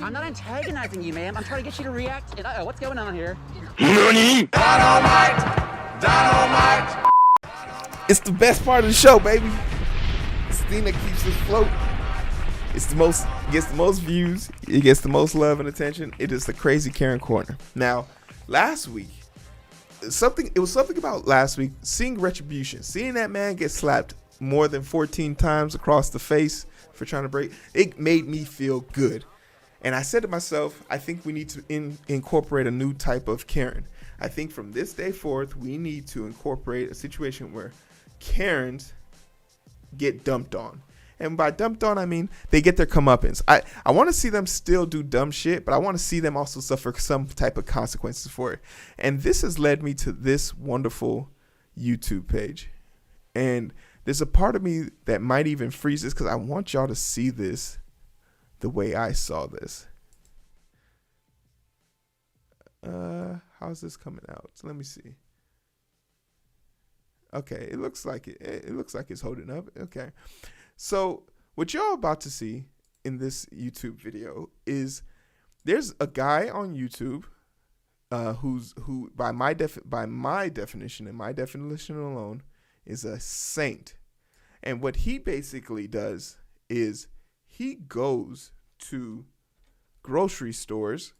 I'm not antagonizing you, ma'am. I'm trying to get you to react. And, uh-oh, what's going on here? Dynamite! Dynamite! It's the best part of the show, baby. Stina keeps us afloat. It's the most, gets the most views. It gets the most love and attention. It is the Crazy Karen Corner. Now, last week, it was something about last week, seeing retribution, seeing that man get slapped more than 14 times across the face for trying to break. It made me feel good. And I said to myself, I think we need to incorporate a new type of Karen. I think from this day forth, we need to incorporate a situation where Karens get dumped on. And by dumped on, I mean they get their comeuppance. I want to see them still do dumb shit, but I want to see them also suffer some type of consequences for it. And this has led me to this wonderful YouTube page. And there's a part of me that might even freeze this because I want y'all to see this the way I saw this. How's this coming out? So let me see. Okay, it looks like it's holding up. Okay. So what y'all about to see in this YouTube video is there's a guy on YouTube who by my definition and my definition alone is a saint. And what he basically does is he goes to grocery stores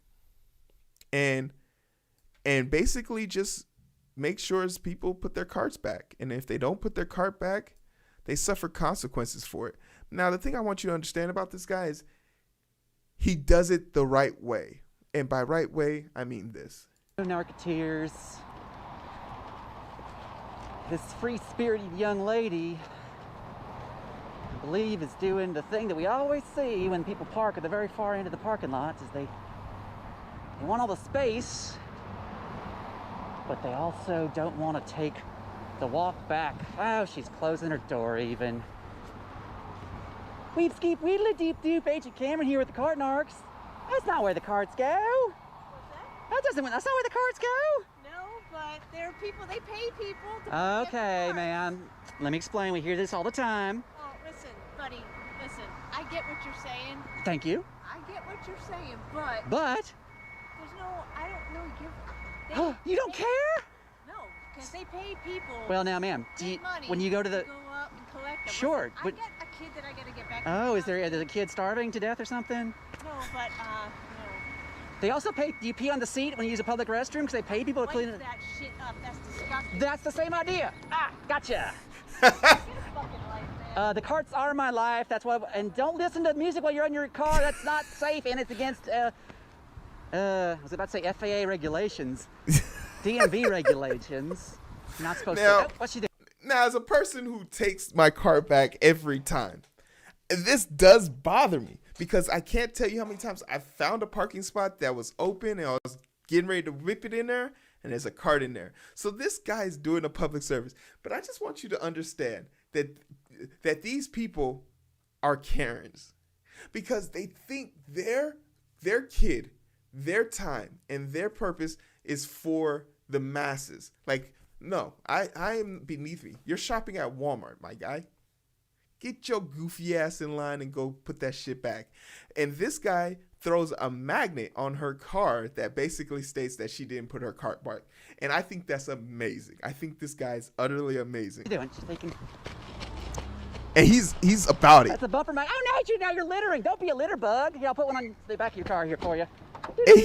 and basically just make sure people put their carts back. And if they don't put their cart back, they suffer consequences for it. Now, the thing I want you to understand about this guy is he does it the right way. And by right way, I mean this. Narketeers. This free-spirited young lady, I believe, is doing the thing that we always see when people park at the very far end of the parking lot, is they want all the space, but they also don't want to take the walk back. Oh, she's closing her door even. Weep, skeep, wheedly, deep, doop, Agent Cameron here with the Kart Narcs. That's not where the carts go. What's that? That's not where the carts go. No, but there are people, they pay people to Okay, ma'am. Let me explain. We hear this all the time. Oh, listen, buddy, listen. I get what you're saying. Thank you. I get what you're saying, but there's no, I don't really give. You don't care? No, because they pay people. Well, now, ma'am, when you go to the... Go up and collect them. Sure, Listen, but... I get a kid that I gotta get back. Oh, is there a kid starving to death or something? No, but, no. They also pay... Do you pee on the seat when you use a public restroom? Because they pay people to clean it. that shit up. That's disgusting. That's the same idea. Ah, gotcha. Get a fucking life, man. The carts are my life. That's why... And don't listen to music while you're in your car. That's not safe, and it's against... I was about to say FAA regulations. DMV regulations. You're not supposed to... Oh, what's she doing? Now, as a person who takes my cart back every time, this does bother me because I can't tell you how many times I found a parking spot that was open and I was getting ready to whip it in there and there's a cart in there. So this guy's doing a public service. But I just want you to understand that these people are Karens because they think their kid, their time, and their purpose is for the masses. Like, no, I am beneath me. You're shopping at Walmart, my guy. Get your goofy ass in line and go put that shit back. And this guy throws a magnet on her car that basically states that she didn't put her cart back. And I think that's amazing. I think this guy's utterly amazing. What are you doing? She's taking... And he's about it. That's a bumper mag. Oh, no, now you're littering. Don't be a litter bug. Here, I'll put one on the back of your car here for you. And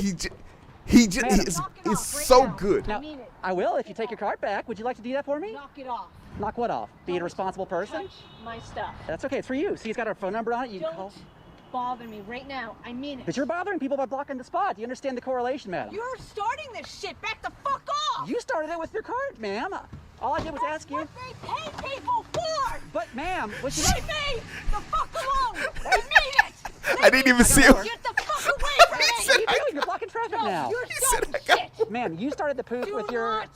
he is so good. Now, I will if you take your cart back. Would you like to do that for me? Knock it off. Knock what off? Be a responsible person? Touch my stuff. That's okay. It's for you. See, he's got our phone number on it. You can call. Don't bother me right now. I mean it. But you're bothering people by blocking the spot. Do you understand the correlation, madam? You're starting this shit. Back the fuck off. You started it with your cart, ma'am. All I did was ask you. What they pay people for. But, ma'am, what you... Leave me the fuck alone. I mean it. I didn't even see him. Get the fuck away from me. What are you doing? You're blocking traffic now. You're said dumb I got- shit. Ma'am, you started the poop Do with your... not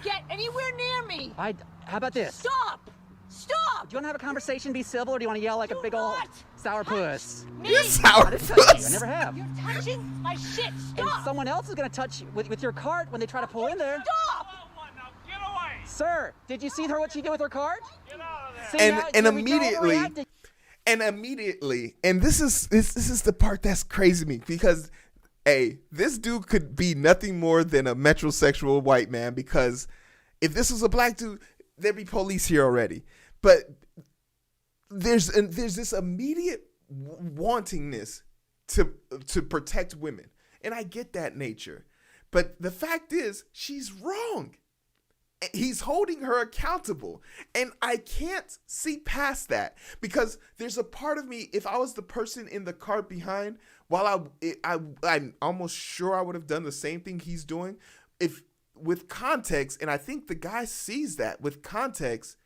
get anywhere near me. How about this? Stop. Stop. Do you want to have a conversation, be civil, or do you want to yell like a big old sourpuss? You're Me. sour I didn't touch you. I puss. never have. You're touching my shit. And Stop. someone else is going to touch you with your cart when they try to pull in there. Stop. Get away! Sir, did you see what she did with her cart? Get out of there! See, And now, we don't immediately, overreact. And immediately, and this is the part that's crazy to me, because this dude could be nothing more than a metrosexual white man, because if this was a black dude, there'd be police here already. But there's this immediate wantingness to protect women. And I get that nature. But the fact is, she's wrong. He's holding her accountable. And I can't see past that, because there's a part of me, if I was the person in the cart behind, while I'm almost sure I would have done the same thing he's doing, if with context, and I think the guy sees that with context,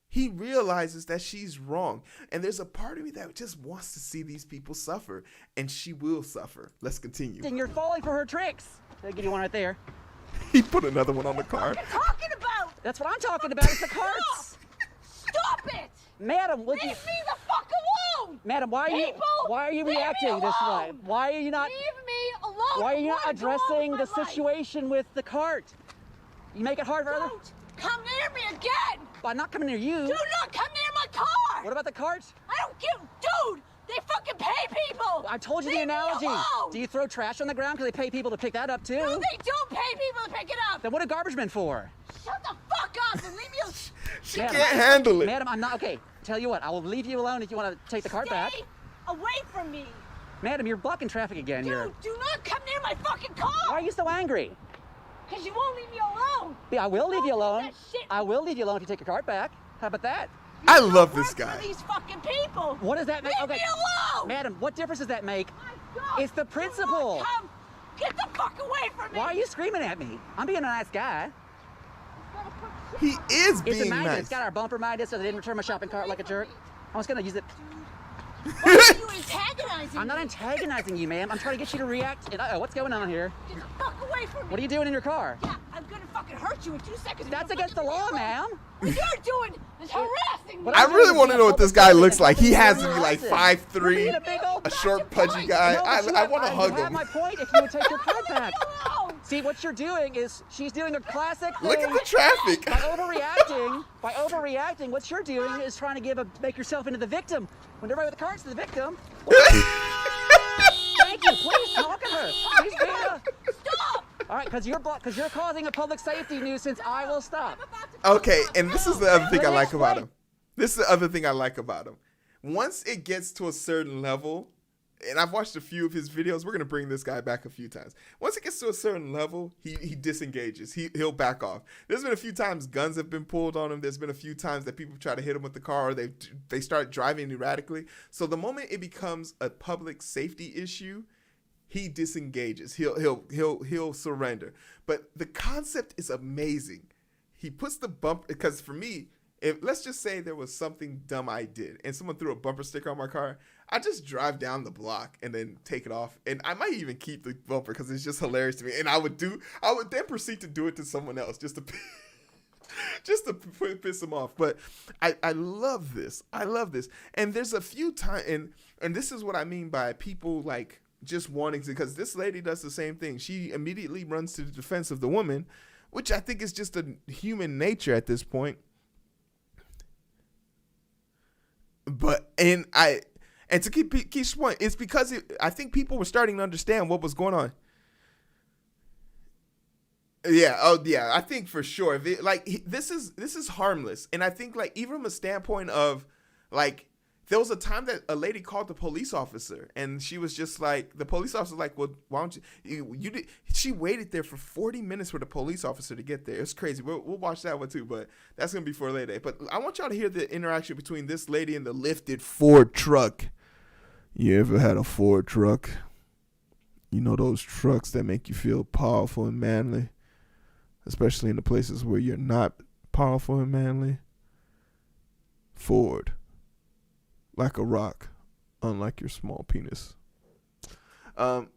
he realizes that she's wrong. And there's a part of me that just wants to see these people suffer, and she will suffer. Let's continue. And you're falling for her tricks. I'll give you one right there. He put another one on the cart. What are you talking about? That's what I'm talking about. It's the carts. Stop it! Madam, Leave me the fuck alone! Madam, why are you reacting this way? Why are you not? Leave me alone! Why are you not I wanna go on addressing with the my life. situation with the cart? You make it hard for other. Don't come near me again! By not coming near you. Do not come near my car! What about the cart? I don't give, dude! They fucking pay people! I told you Leave the me analogy. alone. Do you throw trash on the ground because they pay people to pick that up too? No, they don't pay people to pick it up! Then what are garbage men for? Shut the fuck up and leave me alone! She Madam, can't handle it. Madam, I'm not okay. Tell you what, I will leave you alone if you want to take the cart back. Stay away from me! Madam, you're blocking traffic again here. Dude, do not come near my fucking car! Why are you so angry? Because you won't leave me alone! Yeah, I will leave you Don't do alone. that shit. I will leave you alone if you take your cart back. How about that? I You love don't this work guy. for these fucking people! What does that make? Leave me alone! Madam, what difference does that make? My God, It's the do principle. not come. Get the fuck away from me! Why are you screaming at me? I'm being a nice guy. He is It's a being magnet. nice. It's got our bumper magnet so they didn't return my shopping cart like a jerk. I was gonna use it. Why are you antagonizing I'm not me? antagonizing you, ma'am. I'm trying to get you to react. And what's going on here? Get the fuck away from me! What are you doing in your car? Yeah, I'm gonna fucking hurt you in 2 seconds. That's if you against the fucking law, leave me alone. ma'am. What you're doing is harassing me! What I I'm really doing want to is know what this guy looks like. He has to be like Listen, 5'3", you're being a big old- a short, pudgy guy. No, but you I have- want to hug You have him. my point if you would take your cart back. Leave me alone! See, what you're doing is she's doing a classic thing. Look at the traffic. By overreacting, what you're doing is trying to make yourself into the victim. When everybody with the cart's the victim. Thank you. Please talk to her. She's being a... Stop! All right, because you're causing a public safety nuisance. I will stop. I'm about to Okay, and this is the other thing I Let me like about explain. him. This is the other thing I like about him. Once it gets to a certain level, and I've watched a few of his videos. We're gonna bring this guy back a few times. Once it gets to a certain level, he disengages. He'll back off. There's been a few times guns have been pulled on him. There's been a few times that people try to hit him with the car, or they start driving erratically. So the moment it becomes a public safety issue, he disengages. He'll surrender. But the concept is amazing. He puts the bump, because for me, if let's just say there was something dumb I did and someone threw a bumper sticker on my car, I just drive down the block and then take it off. And I might even keep the bumper because it's just hilarious to me. And I would then proceed to do it to someone else just to piss them off. But I love this. I love this. And there's a few times, and this is what I mean by people like just wanting to, because this lady does the same thing. She immediately runs to the defense of the woman, which I think is just a human nature at this point. But and to keep point, it's because I think people were starting to understand what was going on. Yeah, I think for sure. This is harmless, and I think like even from a standpoint of like, there was a time that a lady called the police officer, and she was just like, the police officer was like, well, why don't you did? She waited there for 40 minutes for the police officer to get there. It's crazy. We'll watch that one too, but that's gonna be for later. But I want y'all to hear the interaction between this lady and the lifted Ford truck. You ever had a Ford truck? You know those trucks that make you feel powerful and manly, especially in the places where you're not powerful and manly. Ford. Like a rock, unlike your small penis. What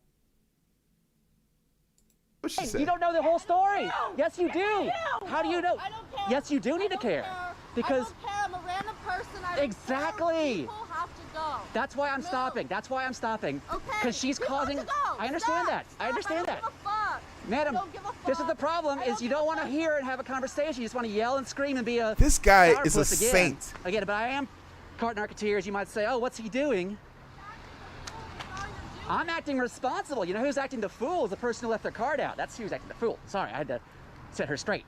she say? You don't know the whole story. No, Yes, you do. No, How do you know? I don't care. Yes, you do need to I don't care. Because I don't care. I'm a random person. I don't Exactly. care. People have to go. that's why I'm No. stopping. That's why I'm stopping. Okay. Because she's People have causing. to go. I understand Stop. that. I Stop. understand that. I don't give a fuck. Madam, I don't give a this is the fuck. problem: I is you don't give want to a hear and have a conversation. You just want to yell and scream and be a. This guy is a sourpuss again. saint. I get it, but I am. Kart Narketeers, you might say, oh, what's he doing? I'm acting responsible. You know who's acting the fool is the person who left their card out. That's who's acting the fool. Sorry, I had to set her straight.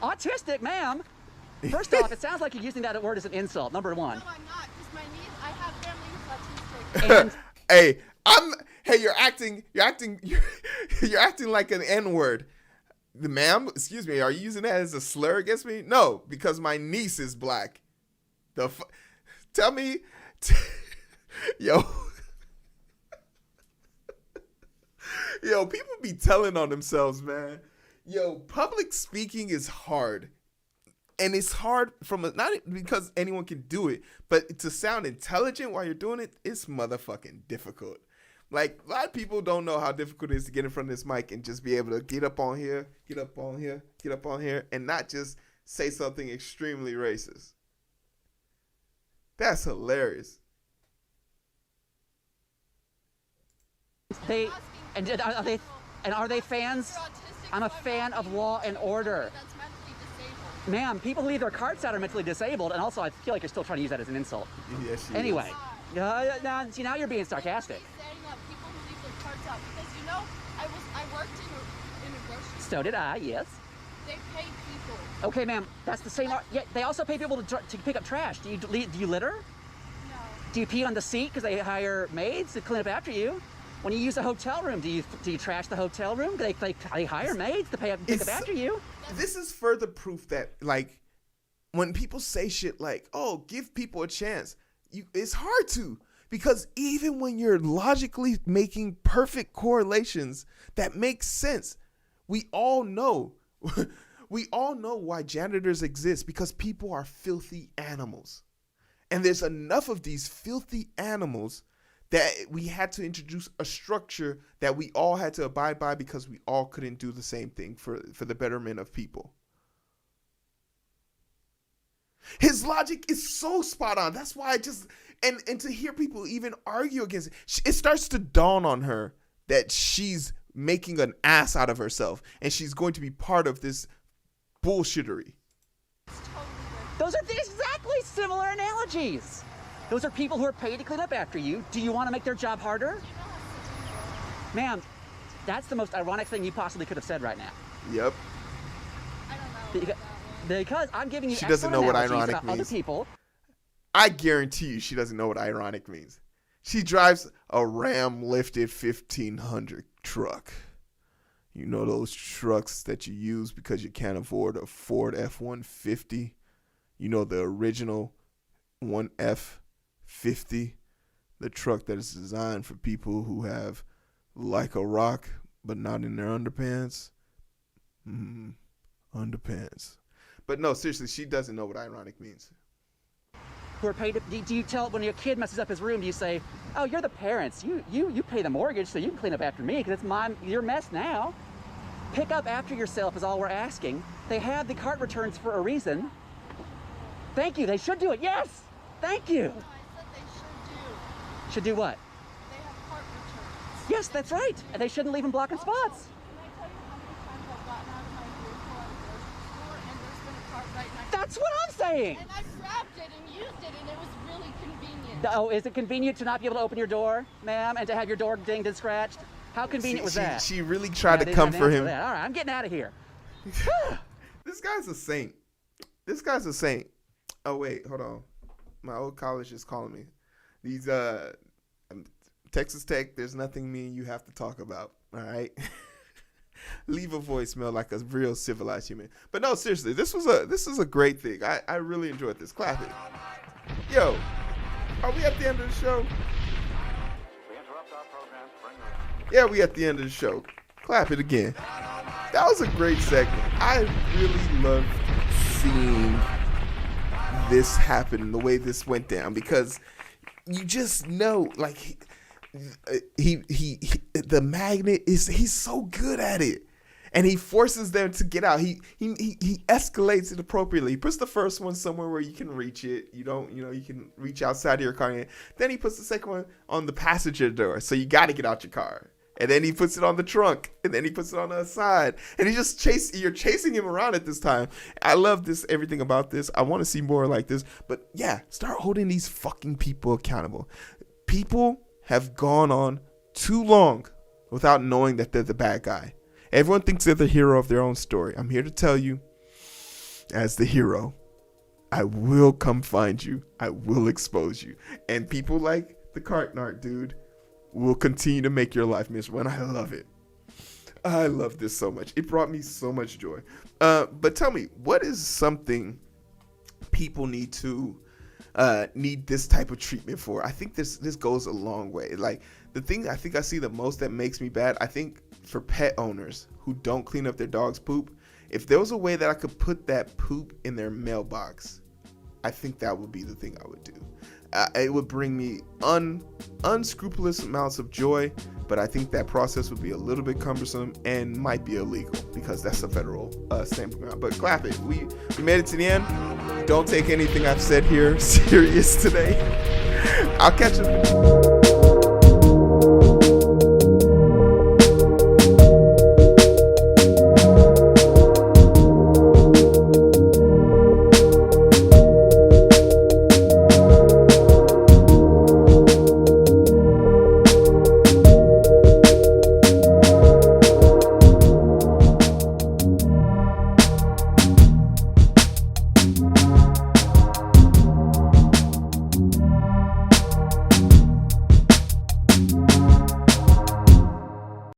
Autistic, ma'am. First off, it sounds like you're using that word as an insult, number one. No, I'm not, because my niece, I have family who's autistic. And you're acting like an N-word. The ma'am, excuse me, are you using that as a slur against me? No, because my niece is black. Tell me, yo, people be telling on themselves, man. Yo, public speaking is hard. And it's hard not because anyone can do it, but to sound intelligent while you're doing it, it's motherfucking difficult. Like, a lot of people don't know how difficult it is to get in front of this mic and just be able to get up on here, and not just say something extremely racist. That's hilarious. Are they fans? I'm a fan of Law and Order. Ma'am, people who leave their carts out are mentally disabled, and also I feel like you're still trying to use that as an insult. Yes, she anyway, see, now you're being sarcastic. People who leave their carts out, because you know, I worked in a grocery store. So did I, yes. They pay people. Okay, ma'am, that's the same. Yeah, they also pay people to pick up trash. Do you litter? No. Do you pee on the seat because they hire maids to clean up after you? When you use a hotel room, do you trash the hotel room? They hire maids to pick up after you. This is further proof that, like, when people say shit like, oh, give people a chance, it's hard to. Because even when you're logically making perfect correlations that make sense, we all know why janitors exist, because people are filthy animals. And there's enough of these filthy animals that we had to introduce a structure that we all had to abide by, because we all couldn't do the same thing for the betterment of people. His logic is so spot on. That's why and to hear people even argue against it starts to dawn on her that she's making an ass out of herself, and she's going to be part of this bullshittery. Those are exactly similar analogies. Those are people who are paid to clean up after you. Do you want to make their job harder? Ma'am, that's the most ironic thing you possibly could have said right now. Yep. I don't know. Because I'm giving you she doesn't know what ironic about means. Other people. I guarantee you she doesn't know what ironic means. She drives a Ram lifted 1500 truck. You know those trucks that you use because you can't afford a Ford F-150? You know the original 1F50, the truck that is designed for people who have like a rock but not in their underpants. Underpants. But no, seriously, she doesn't know what ironic means. Who are paid to, do you tell, when your kid messes up his room, do you say, oh, you're the parents, you pay the mortgage so you can clean up after me because it's your mess now. Pick up after yourself is all we're asking. They have the cart returns for a reason. Thank you, they should do it, yes! Thank you! No, I said they should do. Should do what? They have cart returns. Yes, that's right, and they shouldn't leave them blocking spots. Can I tell you how many times I've gotten out of my vehicle at a grocery store and there's been a cart right next to me? That's what I'm saying! And I grabbed it and used it and it was really convenient. Oh, is it convenient to not be able to open your door, ma'am, and to have your door dinged and scratched? How convenient was that? She really tried to come for him. All right, I'm getting out of here. This guy's a saint. This guy's a saint. Oh, wait, hold on. My old college is calling me. These, Texas Tech, there's nothing me and you have to talk about, all right? Leave a voicemail like a real civilized human. But no, seriously, this is a great thing. I really enjoyed this. Clap it. Yo, are we at the end of the show? Yeah, we at the end of the show. Clap it again. That was a great segment. I really loved seeing this happen, the way this went down, because you just know, like, the magnet he's so good at it, and he forces them to get out. He escalates it appropriately. He puts the first one somewhere where you can reach it. You can reach outside of your car. Then he puts the second one on the passenger door, so you got to get out your car. And then he puts it on the trunk. And then he puts it on the side. And you're chasing him around at this time. I love this, everything about this. I want to see more like this. But yeah, start holding these fucking people accountable. People have gone on too long without knowing that they're the bad guy. Everyone thinks they're the hero of their own story. I'm here to tell you, as the hero, I will come find you. I will expose you. And people like the Kart Narc dude will continue to make your life miserable. And I love it. I love this so much. It brought me so much joy. But tell me, what is something people need this type of treatment for? I think this goes a long way. Like, the thing I think I see the most that makes me bad, I think for pet owners who don't clean up their dog's poop, if there was a way that I could put that poop in their mailbox, I think that would be the thing I would do. It would bring me unscrupulous amounts of joy, but I think that process would be a little bit cumbersome and might be illegal because that's a federal stamp amount. But clap it. We made it to the end. Don't take anything I've said here serious today. I'll catch you.